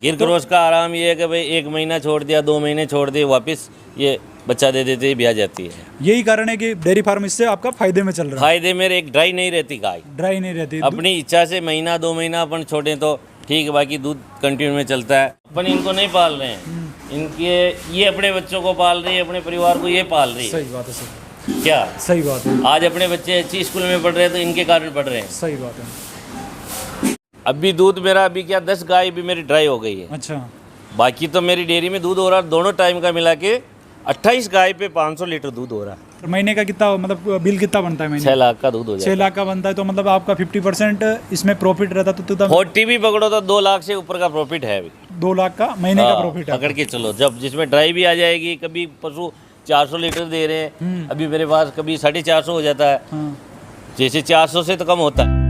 गिर क्रॉस का आराम ये है कि भाई 1 महीना छोड़ दिया, 2 महीने छोड़ दिए, वापस ये बच्चा दे देते ही ब्याह जाती है। यही कारण है कि डेयरी फार्म इससे आपका फायदे में चल रहा है। फायदे मेरे एक ड्राई नहीं रहती गाय, ड्राई नहीं रहती। अपनी इच्छा से महीना 2 महीना अपन छोड़ें तो ठीक है, बाकी दूध कंटिन्यू में चलता है। अपन इनको नहीं पाल रहे हैं, इनके ये अपने बच्चों को पाल रही है, अपने परिवार को ये पाल रही है। सही बात है सर। क्या सही बात है। आज अपने बच्चे अच्छी स्कूल में पढ़ रहे हैं तो इनके कारण पढ़ रहे हैं। सही बात है। अभी दूध मेरा अभी क्या 10 गाय भी मेरी ड्राई हो गई है। अच्छा, बाकी तो मेरी डेयरी में दूध हो रहा है दोनों टाइम का मिला के 28 गाय पे 500 लीटर दूध हो रहा है। महीने का कितना मतलब बिल कितना बनता है महीने? 6 लाख का दूध हो 6 जाता लाख का बनता है तो मतलब आपका 50% इसमें प्रॉफिट रहता तो है। 40 भी पकड़ो तो 2 लाख से ऊपर का प्रॉफिट है अभी। 2 लाख का महीने का प्रॉफिट है। पकड़ के चलो, जब जिसमें ड्राई भी आ जाएगी, कभी पशु 400 लीटर दे रहे हैं, अभी मेरे पास कभी 450 हो जाता है। हाँ। जैसे 400 से तो कम होता है।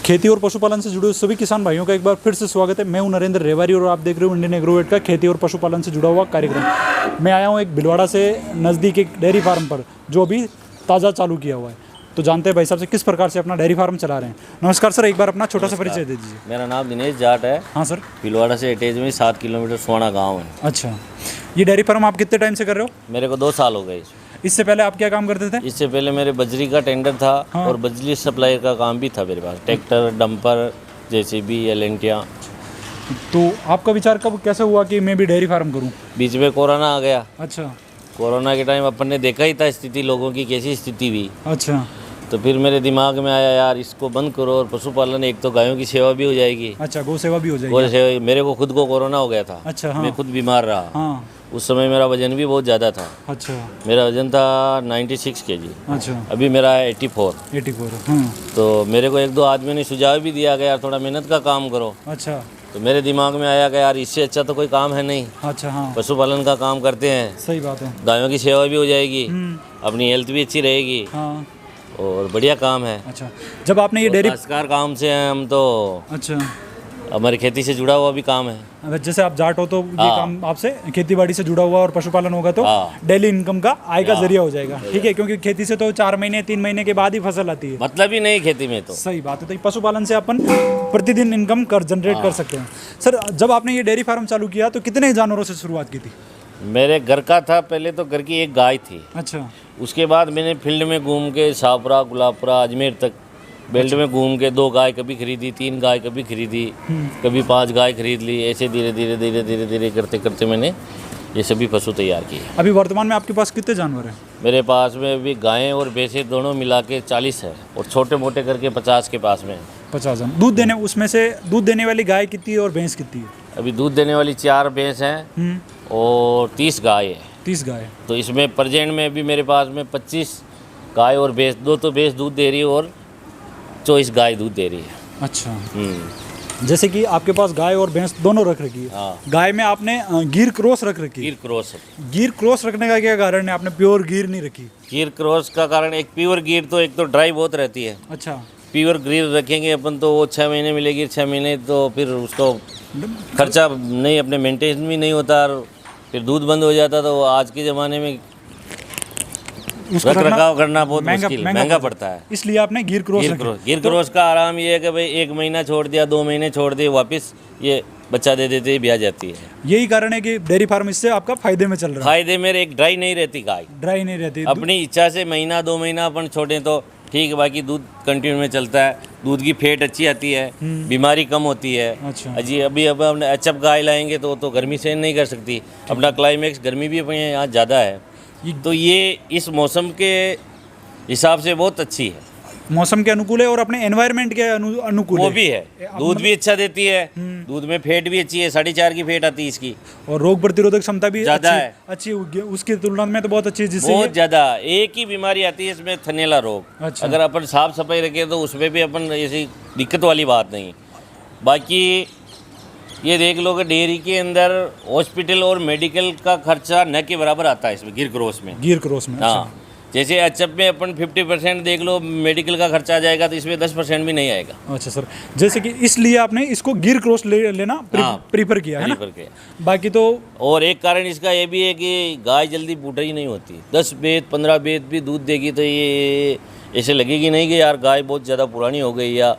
खेती और पशुपालन से जुड़े सभी किसान भाइयों का एक बार फिर से स्वागत है। मैं हूं नरेंद्र रेवारी और आप देख रहे हो इंडियन एग्रोवेट का खेती और पशुपालन से जुड़ा हुआ कार्यक्रम। मैं आया हूं एक भिलवाड़ा से नज़दीक एक डेयरी फार्म पर जो अभी ताज़ा चालू किया हुआ है। तो जानते हैं भाई साहब से किस प्रकार से अपना डेयरी फार्म चला रहे हैं। नमस्कार सर, एक बार अपना छोटा सा परिचय दे दीजिए। मेरा नाम दिनेश जाट है। हाँ सर। भिलवाड़ा से अटैच में 7 किलोमीटर सोना गाँव है। अच्छा, ये डेयरी फार्म आप कितने टाइम से कर रहे हो? मेरे को 2 साल हो गए। इससे पहले आप क्या काम करते थे? इससे पहले मेरे बजरी का टेंडर था। हाँ। और बिजली सप्लाई का काम भी था मेरे पास, ट्रैक्टर, डंपर, जेसीबी, एलेंटियाँ। तो आपका विचार कब कैसे हुआ कि मैं भी डेयरी फार्म करूँ? बीच में कोरोना आ गया। अच्छा। कोरोना के टाइम अपन ने देखा ही था स्थिति लोगों की कैसी स्थिति हुई। अच्छा। तो फिर मेरे दिमाग में आया यार इसको बंद करो और पशुपालन, एक तो गायों की सेवा भी हो जाएगी। अच्छा, गौ सेवा भी हो जाएगी। गौ सेवा, मेरे को खुद को कोरोना हो गया था। अच्छा। हाँ। मैं खुद बीमार रहा। हाँ। उस समय मेरा वजन भी बहुत ज़्यादा था। अच्छा। मेरा वजन था 96 kg। अच्छा। अभी मेरा है 84। 84। हाँ। तो मेरे को 1-2 आदमी ने सुझाव भी दिया कि यार थोड़ा मेहनत का काम करो। अच्छा। तो मेरे दिमाग में आया कि यार इससे अच्छा तो कोई काम है नहीं, अच्छा। हाँ, पशुपालन का काम करते हैं। सही बात है। गायों की सेवा भी हो जाएगी, अपनी हेल्थ भी अच्छी रहेगी हाँ। और बढ़िया काम है। अच्छा, जब आपने ये डेयरी खासकर काम से हैं हम तो, अच्छा, हमारी खेती से जुड़ा हुआ भी काम है। अगर जैसे आप जाट हो तो ये हाँ। काम आपसे खेती बाड़ी से जुड़ा हुआ और पशुपालन होगा तो हाँ। डेली इनकम का आय का हाँ। जरिया हो जाएगा। ठीक है, क्योंकि खेती से तो 4 महीने 3 महीने के बाद ही फसल आती है। मतलब ही नहीं खेती में तो। सही बात है। तो ये पशुपालन से अपन प्रतिदिन इनकम कर जनरेट कर सकते हैं। सर, जब आपने ये डेयरी फार्म चालू किया तो कितने जानवरों से शुरुआत की थी? मेरे घर का था पहले, तो घर की एक गाय थी। अच्छा। उसके बाद मैंने फील्ड में घूम के शाहपुरा, गुलाबपुरा, अजमेर तक बेल्ट में घूम के 2 गाय कभी खरीदी, 3 गाय कभी खरीदी, कभी 5 गाय खरीद ली। ऐसे धीरे धीरे धीरे धीरे धीरे करते करते मैंने ये सभी पशु तैयार किए। अभी वर्तमान में आपके पास कितने जानवर हैं? मेरे पास में अभी गायें और भैंसें दोनों मिला के 40 है और छोटे मोटे करके 50 के पास में है। 50 जन। दूध देने, उसमें से दूध देने वाली गाय कितनी है और भैंस कितनी है? अभी दूध देने वाली 4 भैंस हैं और 30 गाय है। 30 गाय। तो इसमें प्रेजेंट में अभी मेरे पास में 25 गाय और भैंस, 2 तो भैंस दूध दे रही है और 24 गाय दूध दे रही है। अच्छा। जैसे कि आपके पास गाय और भैंस दोनों रख रखी है। हाँ। गाय में आपने गिर क्रॉस रख रखी है। गिर क्रॉस। गिर क्रॉस रखने का क्या कारण है? आपने प्योर गिर नहीं रखी? गिर क्रॉस का कारण, एक प्योर गिर तो एक तो ड्राई बहुत रहती है। अच्छा। प्योर गिर रखेंगे अपन तो वो 6 महीने मिलेगी, 6 महीने तो फिर उसको खर्चा नहीं, अपने मेंटेन भी नहीं होता और फिर दूध बंद हो जाता। तो आज के ज़माने में उसको रख रखना रखाव करना बहुत मुश्किल, महंगा पड़ता है। इसलिए आपने गिर क्रॉस रखी। गिर क्रॉस का आराम ये है कि भाई 1 महीना छोड़ दिया, 2 महीने छोड़ दिए, वापस ये बच्चा दे देते ही ब्याह जाती है। यही कारण है कि डेयरी फार्म इससे आपका फायदे में चल रहा है। फायदे मेरे एक ड्राई नहीं रहती गाय, ड्राई नहीं रहती। अपनी इच्छा से महीना 2 महीना अपन छोड़ें तो ठीक है, बाकी दूध कंटिन्यू में चलता है। दूध की फेट अच्छी आती है, बीमारी कम होती है। अच्छा। अजी अभी अब हमने एचएफ गाय लाएंगे तो गर्मी सहन नहीं कर सकती। अपना क्लाइमेक्स गर्मी भी अपने यहाँ ज़्यादा है, तो ये इस मौसम के हिसाब से बहुत अच्छी है। मौसम के अनुकूल है और अपने एनवायरनमेंट के अनुकूल वो है। भी है, दूध भी अच्छा देती है, दूध में फेट भी अच्छी है, 4.5 की फेट आती है इसकी। और रोग प्रतिरोधक क्षमता भी ज़्यादा है। अच्छी उसकी तुलना में तो बहुत अच्छी है, जिससे बहुत ज़्यादा। एक ही बीमारी आती है इसमें, थनेला रोग। अच्छा। अगर अपन साफ सफाई रखें तो उसमें भी अपन ऐसी दिक्कत वाली बात नहीं। बाकी ये देख लो कि डेयरी के अंदर हॉस्पिटल और मेडिकल का खर्चा न के बराबर आता है इसमें, गिर क्रॉस में। गिर क्रॉस में। हाँ, जैसे एचएफ में अपन 50% देख लो मेडिकल का खर्चा आ जाएगा, तो इसमें 10% भी नहीं आएगा। अच्छा सर, जैसे कि इसलिए आपने इसको गिर क्रॉस लेना प्रीफर किया है ना। प्रीफर किया। बाकी तो और एक कारण इसका ये भी है कि गाय जल्दी बूढ़ी नहीं होती। 10 बेत 15 बेत भी दूध देगी तो ये ऐसे लगेगी नहीं कि यार गाय बहुत ज़्यादा पुरानी हो गई, या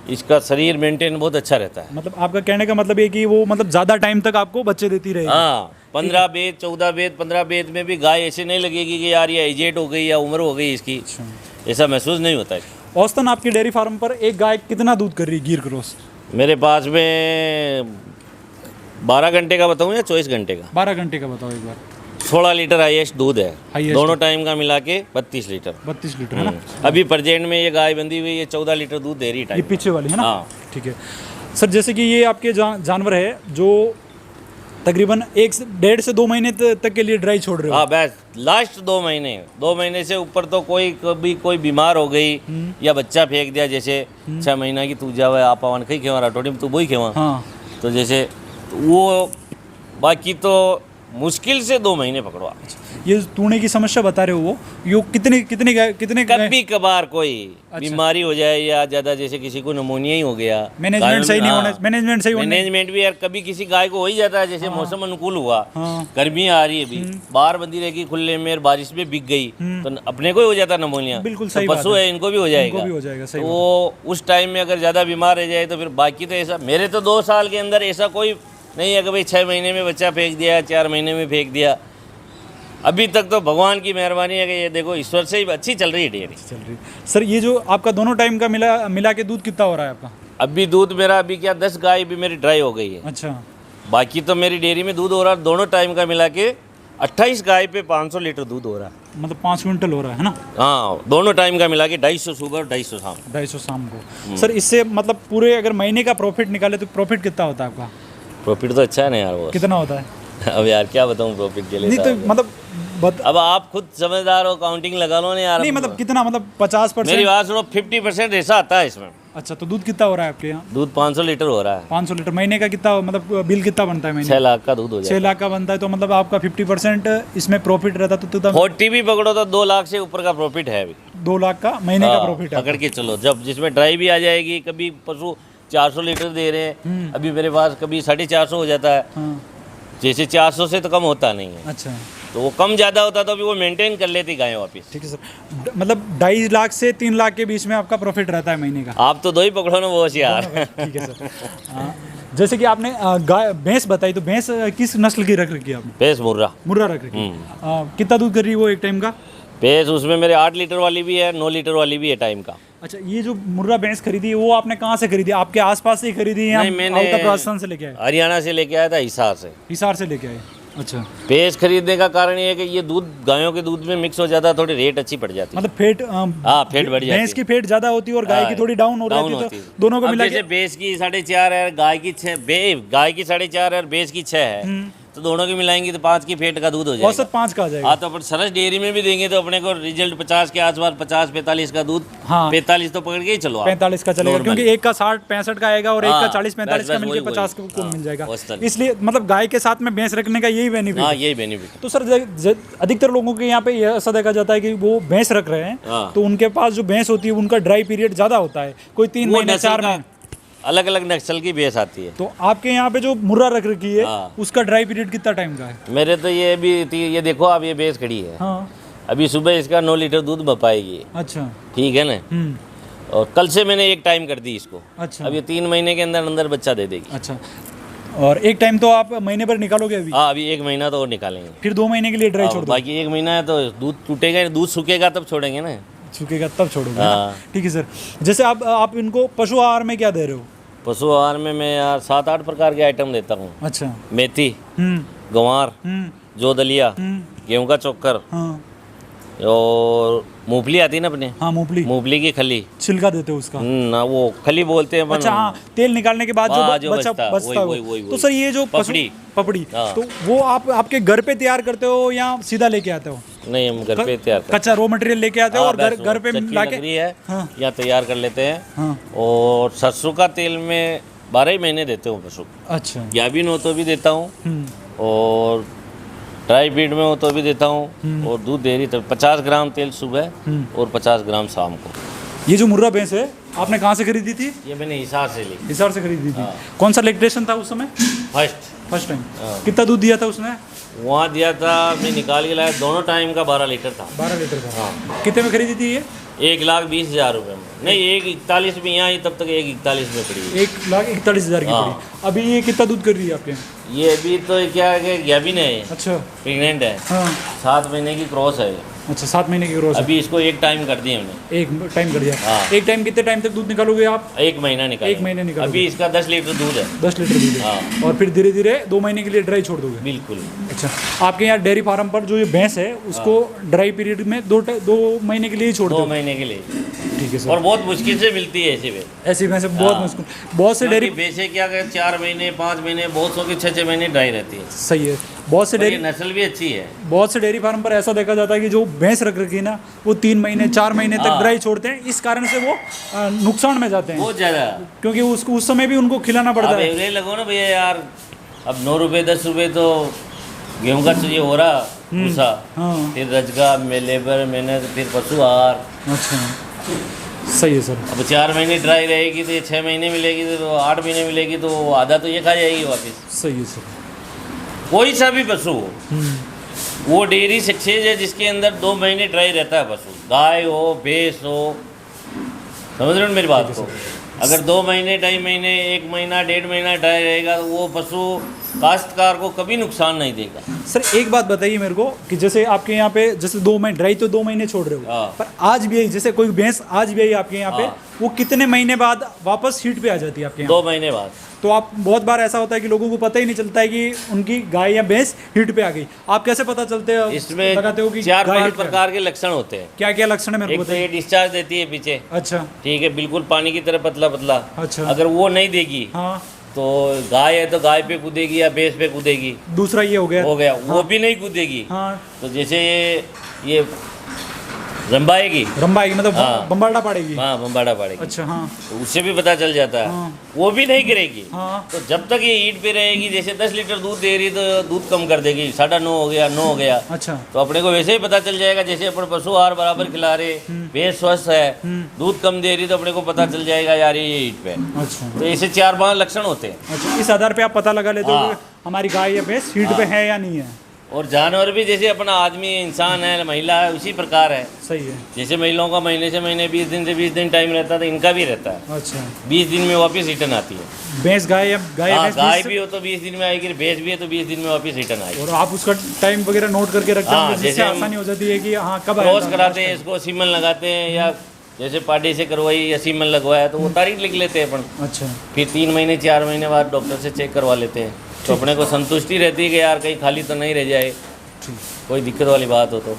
इसका शरीर मेंटेन बहुत अच्छा रहता है। मतलब आपका कहने का मतलब ये कि वो मतलब ज़्यादा टाइम तक आपको बच्चे देती रहेगी। हाँ, 15 बेत 14 बेत 15 बेत में भी गाय ऐसे नहीं लगेगी कि यार ये एजेड हो गई या उम्र हो गई इसकी, ऐसा महसूस नहीं होता है। औसतन आपकी डेयरी फार्म पर एक गाय कितना दूध कर रही है गिर क्रॉस? मेरे पास में 12 घंटे का बताऊँ या 24 घंटे का? 12 घंटे का बताओ एक बार। 16 लीटर हाईएस्ट दूध है, Highest दोनों टाइम का मिला के 32 लीटर। 32 लीटर है ना। अभी प्रेजेंट में ये गाय बंधी हुई है, 14 लीटर दूध दे रही ये टाइम। पीछे वाली है ना। हाँ। ठीक है सर, जैसे कि ये आपके जानवर है जो तकरीबन 1.5 से 2 महीने तक के लिए ड्राई छोड़ रहे हो। हाँ बस लास्ट 2 महीने से ऊपर तो कभी कोई बीमार हो गई या बच्चा फेंक दिया, जैसे 6 महीना की तू जावे आप आवन कहीं खेवा राठौड़ी में तू वही खेवा, हाँ तो जैसे वो, बाकी तो मुश्किल से 2 महीने पकड़वा। ये तूने की समस्या बता रहे हो वो यो कितने कभी कभार कोई बीमारी हो जाए या ज्यादा, जैसे किसी को नमोनिया ही हो गया, मैनेजमेंट सही नहीं होने, मैनेजमेंट भी यार कभी किसी गाय को हो ही जाता है। जैसे मौसम अनुकूल हुआ, हाँ। गर्मी आ रही है अभी, बाहर बंदी रहेगी खुले में, बारिश में बिक गई तो अपने को ही हो जाता नमोनिया। बिल्कुल तो सही पशु है, इनको भी हो जाएगा। भी हो जाएगा, सही तो वो उस टाइम में अगर ज्यादा बीमार रह जाए तो फिर बाकी तो ऐसा, मेरे तो 2 साल के अंदर ऐसा कोई नहीं है कि भाई 6 महीने में बच्चा फेंक दिया, 4 महीने में फेंक दिया। अभी तक तो भगवान की मेहरबानी है कि ये देखो ईश्वर से ही अच्छी चल रही है डेयरी। चल रही सर। ये जो आपका दोनों टाइम का मिला के दूध कितना हो रहा है आपका? अभी दूध मेरा अभी क्या 10 गाय भी मेरी ड्राई हो गई है। अच्छा, बाकी तो मेरी डेयरी में दूध हो रहा है दोनों टाइम का मिला के 28 गाय पे 500 लीटर दूध हो रहा है। मतलब 5 क्विंटल हो रहा है ना। हाँ, दोनों टाइम का मिला के 250 सुबह और 250 शाम। 250 शाम को। सर इससे मतलब पूरे अगर महीने का प्रॉफिट निकाले तो प्रॉफिट कितना होता है आपका? प्रॉफिट तो अच्छा है ना यार वो। कितना होता है? अब यार क्या बताऊँ प्रॉफिट के लिए। नहीं तो मतलब अब आप खुद समझदार हो, काउंटिंग लगा लो ना यार। नहीं मतलब कितना, मतलब 50%? मेरी बात सुनो, 50% ऐसा आता है इसमें। अच्छा, तो दूध कितना हो रहा है आपके यहाँ? दूध 500 लीटर हो रहा है। 500 लीटर महीने का कितना, मतलब बिल कितना बनता है महीने? 6 लाख का दूध हो 6 जाए। लाख का बनता है, तो मतलब आपका 50% इसमें प्रॉफिट रहता तो 40 भी पकड़ो तो 2 लाख से ऊपर का प्रॉफिट है अभी। 2 लाख का महीने का प्रॉफिट है पकड़ के चलो, जब जिसमें ड्राई भी आ जाएगी। कभी पशु 400 लीटर दे रहे हैं, अभी मेरे पास कभी 450 हो जाता है। हाँ। जैसे 400 से तो कम होता नहीं है। अच्छा, तो वो कम ज़्यादा होता तो अभी वो मेंटेन कर लेती गाय वापस। ठीक है सर। मतलब 2.5 लाख से 3 लाख के बीच में आपका प्रॉफिट रहता है महीने का। आप तो 2 ही पकड़ो ना, वो होशियार। ठीक है सर। जैसे कि आपने गाय भैंस बताई, तो भैंस किस नस्ल की रख रखी है आपने? भैंस मुर्रा। मुर्रा रख रखी है। कितना दूध कर रही है वो एक टाइम का? भैंस उसमें मेरे 8 लीटर वाली भी है, 9 लीटर वाली भी है टाइम का। अच्छा, ये जो मुर्रा भैंस खरीदी है वो आपने कहाँ से खरीदी? आपके आसपास से ही खरीदी या नहीं, मैंने आउट ऑफ राजस्थान से लेके आए? हरियाणा से लेके आया था, हिसार से। हिसार से लेके आए। अच्छा, भैंस खरीदने का कारण ये है कि ये दूध गायों के दूध में मिक्स हो जाता है, थोड़ी रेट अच्छी पड़ जाती है। मतलब फेट हाँ, फेट बढ़ जाती है। भैंस की फेट ज्यादा होती है और गाय की थोड़ी डाउन हो जाती है, तो दोनों को अब मिला के। जैसे भैंस की 4.5 है, गाय की 6, गाय की 4.5 है और भैंस की 6 है, तो दोनों की मिलाएंगे तो 5 की फेट का दूध हो जाएगा। औसत 5 का आ जाएगा। हाँ, तो अपन सरस डेयरी में भी देंगे तो अपने को रिजल्ट 50 के आसपास, 50-45 का दूध। हाँ। 45 तो पकड़ के ही चलो आप। 45 का चलेगा, क्योंकि एक का 60-65 का आएगा और एक का हाँ, 40-45 का बस मिलके वही, 50 को हाँ, मिल जाएगा। औसतन। इसलिए मतलब गाय के साथ में भैंस रखने का यही बेनिफिट हाँ, है। यही बेनिफिट। तो सर अधिकतर लोगों के यहाँ पे ये ऐसा देखा जाता है कि वो भैंस रख रहे हैं, हाँ। तो उनके पास जो भैंस होती है उनका ड्राई पीरियड ज़्यादा होता है, कोई 3 महीने 4 महीने। अलग अलग नस्ल की भैंस आती है। तो आपके यहाँ पे जो मुर्रा रख रखी है, हाँ। उसका ड्राई पीरियड कितना टाइम का है? मेरे तो ये भी ये देखो आप, ये भैंस खड़ी है। हाँ। अभी सुबह इसका 9 लीटर दूध बपाएगी। अच्छा। ठीक है ना। और कल से मैंने एक टाइम कर दी इसको। अच्छा। अब ये 3 महीने के अंदर अंदर बच्चा दे देगी। अच्छा, और एक टाइम तो आप महीने भर निकालोगे अभी? हाँ, अभी 1 महीना तो और निकालेंगे, फिर 2 महीने के लिए ड्राई छोड़ दो। बाकी 1 महीना है तो दूध टूटेगा, दूध सूखेगा तब छोड़ेंगे ना। सूखेगा तब छोड़ोगे ना? हाँ। ठीक है सर। जैसे आप इनको पशु आहार में क्या दे रहे हो? पशु आहार में मैं यार 7-8 प्रकार के आइटम देता हूँ। अच्छा। मेथी, हम्म गंवार, हम्म जो दलिया, गेहूं का चोकर, हाँ और मूंगफली आती है ना अपने, हाँ, मूंगफली की खली, छिलका देते हो उसका? ना वो खली बोलते हैं अपन। अच्छा, हाँ, तेल निकालने के बाद हाँ, जो जो बचता बचता, है वही। तो सर ये जो पपड़ी हाँ। तो वो आप आपके घर पे तैयार करते हो या सीधा लेके आते हो? नहीं, हम घर पे तैयार करते कच्चा रॉ मटेरियल लेके आते हो और घर पे हैं। लाके? लकड़ी है, हाँ। या तैयार कर लेते हैं। हाँ। और सरसों का तेल में 12 ही महीने देते हूँ पशु। अच्छा। गाभिन हो तो भी देता हूँ। और ड्राई फीड में हो तो भी देता हूँ, और दूध दे रही तो 50 ग्राम तेल सुबह और 50 ग्राम शाम को। ये जो मुर्रा भैंस है आपने कहाँ से खरीदी थी? ये मैंने हिसार से ली। हिसार से खरीदी थी। कौन सा लैक्टेशन था उस समय? First time. कितना दूध दिया था उसने? वहाँ दिया था, मैं निकाल के लाया, दोनों टाइम का 12 लीटर था। 12 लीटर का। हाँ। कितने में खरीदी थी ये? 1,20,000 रुपये में। नहीं, 1,41 में यहाँ आई, तब तक 1,41 में पड़ी। 1,41,000 की पड़ी। अभी ये कितना दूध कर रही है आपके यहाँ? ये अभी तो क्या है, गैबिन है। अच्छा। प्रेग्नेंट है। हाँ। 7 महीने की क्रॉस है। अच्छा, 7 महीने की क्रॉस। अभी इसको एक टाइम कर दिया हमने। एक टाइम कर दिया। हाँ। एक टाइम कितने टाइम तक दूध निकालोगे आप? 1 महीना निकाल। 1 महीने निकालोगे। अभी इसका 10 लीटर दूध है। 10 लीटर दूध है। हाँ। और फिर धीरे धीरे 2 महीने के लिए ड्राई छोड़ दोगे? बिल्कुल। अच्छा, आपके यहाँ डेयरी फार्म पर जो ये भैंस है उसको ड्राई पीरियड में 2 महीने के लिए ही छोड़ दो? 2 महीने के लिए। ठीक है सर। और बहुत मुश्किल से मिलती है ऐसी भैंस। ऐसी भैंस बहुत मुश्किल। बहुत से डेयरी भैंसे क्या कहते 4 महीने 5 महीने, बहुत सौ की 6 महीने ड्राई रहती है। सही है। बहुत से डेयरी नस्ल भी अच्छी है। बहुत से डेयरी फार्म पर ऐसा देखा जाता है कि जो भैंस रख रखी है ना, वो 3 महीने 4 महीने तक ड्राई छोड़ते हैं। इस कारण से वो नुकसान में जाते हैं बहुत ज़्यादा, क्योंकि उसको उस समय भी उनको खिलाना पड़ता है। एवरेज लगो ना भैया यार, अब 9 रुपये 10 रुपये तो गेहूँ का चाहिए हो रहा भूसा। हाँ। फिर रजगा में लेबर मेहनत, फिर पशु आहार। अच्छा, सही है सर। अब 4 महीने ड्राई रहेगी तो ये 6 महीने मिलेगी, तो 8 महीने मिलेगी, तो आधा तो ये खा जाएगी वापस। सही है सर। कोई सा भी पशु हो, वो डेयरी सक्सेस है जिसके अंदर 2 महीने ड्राई रहता है पशु, गाय हो भैंस हो। समझ रहे हो मेरी बात को? अगर 2 महीने 2.5 महीने 1 महीना 1.5 महीना ड्राई रहेगा तो वो पशु काश्तकार को कभी नुकसान नहीं देगा। सर एक बात बताइए मेरे को कि जैसे आपके यहाँ पे जैसे 2 महीने ड्राई तो 2 महीने छोड़ रहे हो, हाँ। पर आज भी आई, जैसे कोई भैंस आज भी आई आपके यहाँ पे, हाँ। वो कितने महीने बाद वापस हीट पे आ जाती है आपके यहाँ? 2 महीने बाद। तो आप बहुत बार ऐसा होता है कि लोगों को पता ही नहीं चलता है कि उनकी गाय या भैंस हीट पे आ गई। आप कैसे पता चलते हैं? इसमें लगाते हो कि 4-5 प्रकार के लक्षण होते हैं। क्या क्या लक्षण है मेरे एक को तो ये डिस्चार्ज देती है पीछे। अच्छा। ठीक है, बिल्कुल पानी की तरह पतला पतला। अच्छा। अगर वो नहीं देगी, हाँ, तो गाय है तो गाय पे कूदेगी या भैंस पे कूदेगी। दूसरा ये हो गया। वो भी नहीं कूदेगी। हाँ। तो जैसे ये रंबाएगी, मतलब हाँ। बम्बाड़ा पड़ेगी। हाँ, बम्बाड़ा पड़ेगी। अच्छा। हाँ। तो उससे भी पता चल जाता है। हाँ। वो भी नहीं गिरेगी। हाँ। तो जब तक ये ईट पे रहेगी, जैसे 10 लीटर दूध दे रही तो दूध कम कर देगी, 9.5 हो गया, 9 हो गया। अच्छा। तो अपने को वैसे ही पता चल जाएगा, जैसे अपन पशु आहार बराबर खिला रहे, भैंस स्वस्थ है, दूध कम दे रही, तो अपने को पता चल जाएगा यार ये ईट पे। अच्छा। तो ऐसे 4-5 लक्षण होते हैं। अच्छा, इस आधार पे आप पता लगा लेते हो कि हमारी गाय या भैंस हीट पे है या नहीं है। और जानवर भी जैसे अपना आदमी इंसान है, महिला है, उसी प्रकार है। सही है। जैसे महिलाओं का महीने से महीने 20 दिन से 20 दिन टाइम रहता है, तो इनका भी रहता है। अच्छा। 20 दिन में वापस रिटर्न आती है। भैंस गाय या भैंस गाय भी हो तो 20 दिन में आएगी, भैंस भी है तो 20 दिन में वापस रिटर्न आएगी। और आप उसका टाइम वगैरह नोट करके रखते हाँ, हैं, जिससे जैसे हम आसानी हो जाती है कि हाँ कब क्रॉस कराते हैं, इसको सीमन लगाते हैं, या जैसे पार्टी से करवाई या सीमन लगवाया तो वो तारीख लिख लेते हैं अपन। अच्छा। फिर 3 महीने 4 महीने बाद डॉक्टर से चेक करवा लेते हैं, तो अपने को संतुष्टि रहती है कि यार कहीं खाली तो नहीं रह जाए, कोई दिक्कत वाली बात हो तो।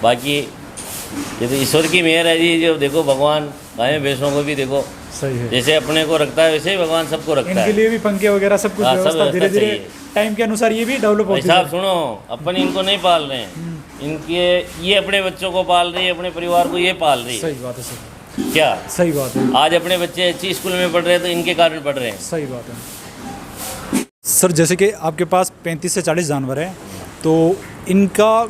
बाकी ये तो ईश्वर की मेहर है जी, जो देखो भगवान गाय भैंसों को भी देखो सही है, जैसे अपने को रखता है वैसे ही भगवान सबको रखता इनके है। लिए भी पंखे वगैरह सब कुछ हाँ, सब व्यवस्था धीरे व्यवस्था धीरे चाहिए। टाइम के अनुसार ये भी डेवलप भाई होती साहब है। सुनो, अपन इनको नहीं पाल रहे हैं, इनके ये अपने बच्चों को पाल रही है, अपने परिवार को ये पाल रही है। सही बात है सर, क्या सही बात है, आज अपने बच्चे अच्छी स्कूल में पढ़ रहे हैं तो इनके कारण पढ़ रहे हैं। सही बात है। सर जैसे कि आपके पास 35 से 40 जानवर हैं, तो इनका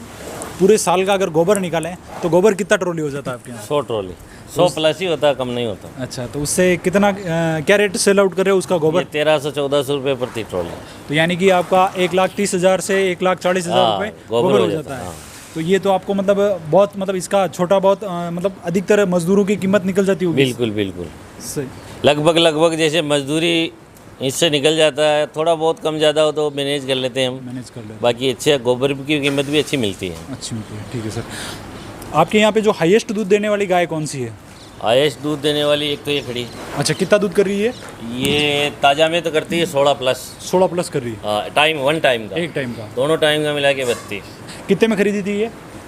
पूरे साल का अगर गोबर निकालें तो गोबर कितना ट्रॉली हो जाता है आपके यहाँ? 100 ट्रॉली, 100 प्लस ही होता है, कम नहीं होता। अच्छा, तो उससे कितना क्या रेट सेल आउट कर रहे हो उसका गोबर? 1300-1400 रुपये प्रति ट्रॉली। तो यानी कि आपका 1,30,000 से 1,40,000 हाँ, रुपये गोबर गोबर हो हो जाता जाता है, है। हाँ। तो ये तो आपको मतलब बहुत मतलब इसका छोटा बहुत मतलब अधिकतर मजदूरों की कीमत निकल जाती होगी। बिल्कुल बिल्कुल, सही, लगभग जैसे मजदूरी इससे निकल जाता है, थोड़ा बहुत कम ज़्यादा हो तो मैनेज कर लेते हैं हम, मैनेज कर लेते बाकी अच्छे गोबर की कीमत भी अच्छी मिलती है। हैं। अच्छी मिलती है, ठीक है सर। आपके यहाँ पे जो हाईएस्ट दूध देने वाली गाय कौन सी है? हाईएस्ट दूध देने वाली एक तो ये खड़ी, अच्छा, कितना दूध कर रही है? ये ताज़ा में तो करती है 16 प्लस। 16 प्लस कर रही है, टाइम 1 टाइम का, एक टाइम का। दोनों टाइम का मिला के 32। कितने में खरीदी थी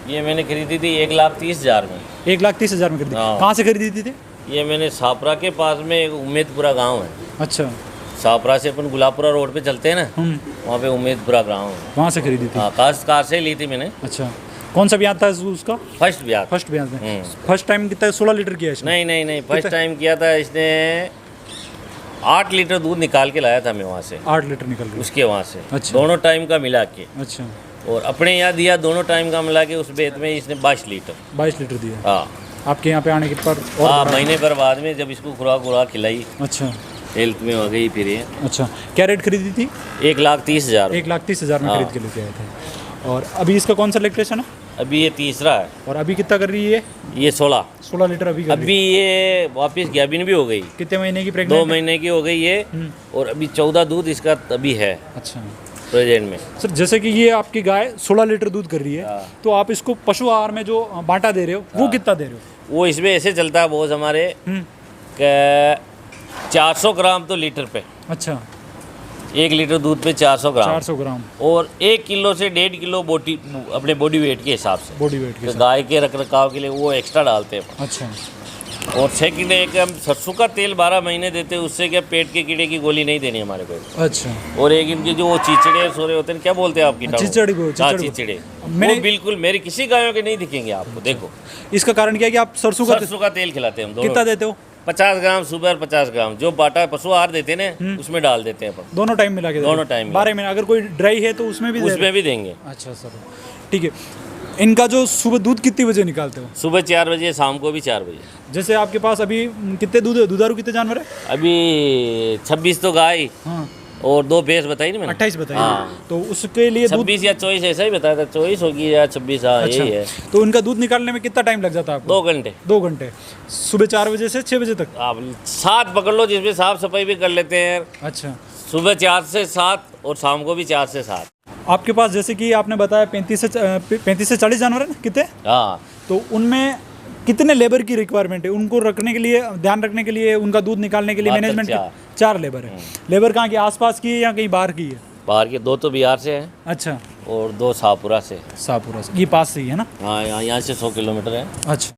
ये मैंने खरीदी थी 1,30,000 में। 1,30,000 में खरीदी। हाँ। कहाँ से खरीदी थी? ये मैंने छापरा के पास में एक उम्मेदपुरा गांव है। अच्छा। छापरा से अपन गुलाबपुरा रोड पे चलते हैं ना, वहाँ पे उम्मेदपुरा गांव है, वहाँ से खरीदी थी। हाँ, कार से ली थी मैंने। अच्छा, कौन सा ब्याज था उसका? फर्स्ट ब्याज। फर्स्ट ब्याज में फर्स्ट टाइम कितना 16 लीटर किया इसने? नहीं, फर्स्ट टाइम किया था इसने 8 लीटर दूध निकाल के लाया था मैं वहाँ से, 8 लीटर निकल गया उसके वहाँ से। अच्छा। दोनों टाइम का मिला के। अच्छा, और अपने यहाँ दिया दोनों टाइम का मिला के उस बेत में इसने 22 लीटर। 22 लीटर दिया। हाँ आपके यहाँ पे आने के पर और हाँ, बढ़ा? महीने भर बाद में जब इसको खुराक खिलाई, अच्छा हेल्थ में हो गई फिर ये। अच्छा, क्या रेट खरीदी थी? 1,30,000। 1,30,000 में हाँ। खरीद के लेके आए थे। और अभी इसका कौन सा इलेक्ट्रेशन है? अभी ये तीसरा है। और अभी कितना कर रही है? ये 16। 16 लीटर अभी कर रही अभी ये वापस गाभिन भी हो गई, है। कितने महीने की 2 प्रेग्नेंट? महीने की हो गई ये। और अभी 14 दूध इसका अभी है अच्छा प्रेजेंट में। सर, जैसे कि ये आपकी गाय 16 लीटर दूध कर रही है, हाँ। तो आप इसको पशु आहार में जो बांटा दे रहे हो वो कितना दे रहे हो? वो इसमें ऐसे चलता है बोझ हमारे कि 400 ग्राम तो लीटर पे, अच्छा 1 लीटर दूध पे 400 ग्राम। 400 ग्राम और 1 किलो से 1.5 किलो बोटी अपने बॉडी वेट के हिसाब से, बॉडी वेट के तो साथ। गाय के रख रखाव के लिए वो एक्स्ट्रा डालते हैं। अच्छा और सेकंड एक हम सरसों का तेल 12 महीने देते हैं, उससे क्या पेट के कीड़े की गोली नहीं देनी हमारे को। अच्छा और एक इनके जो वो चिचड़े सोरे होते हैं, क्या बोलते हैं आप कीटाणु? चिचड़ी को- हाँ, चिचड़ को। चिचड़े। मैंने- वो बिल्कुल मेरी किसी गायों के नहीं दिखेंगे आपको। देखो इसका कारण क्या है कि आप सरसों का सरसों का तेल खिलाते हैं हम कितना दोनों। देते हो? 50 ग्राम सुबह और 50 ग्राम जो बाटा पशु आहार देते हैं ना, उसमें डाल देते हैं अपन। दोनों टाइम मिला के दोनों टाइम में। 12 महीने। अगर कोई ड्राई है तो उसमें भी दे रहे उसमें भी देंगे। हो? अच्छा सर, ठीक है। इनका जो सुबह दूध कितनी बजे निकालते हो? सुबह 4 बजे, शाम को भी 4 बजे। जैसे आपके पास अभी कितने दुधारू कितने जानवर है? अभी 26 तो गाय हाँ और 2 भैंस बताई ना मैंने। 28 बताइए। हाँ। तो उसके लिए दूध 26 या 24 ऐसा ही बताया था। 24 होगी या 26, हाँ अच्छा, यही है। तो उनका दूध निकालने में कितना टाइम लग जाता है आपको? 2 घंटे। 2 घंटे। सुबह 4 बजे से 6 बजे तक? आप 7 पकड़ लो, जिसमें साफ सफाई भी कर लेते हैं। अच्छा, सुबह 4 से 7 और शाम को भी 4 से 7। आपके पास जैसे कि आपने बताया 35 से 40 जानवर है ना, कितने? हाँ, तो उनमें कितने लेबर की रिक्वायरमेंट है उनको रखने के लिए, ध्यान रखने के लिए, उनका दूध निकालने के लिए? मात्र मैनेजमेंट 4। 4 लेबर है। लेबर कहाँ की, आसपास की है या कहीं बाहर की है? बाहर के 2 तो बिहार से हैं अच्छा, और 2 शाहपुरा से। शाहपुरा से। ये पास से ही है ना? हाँ, यहाँ से 100 किलोमीटर है। अच्छा,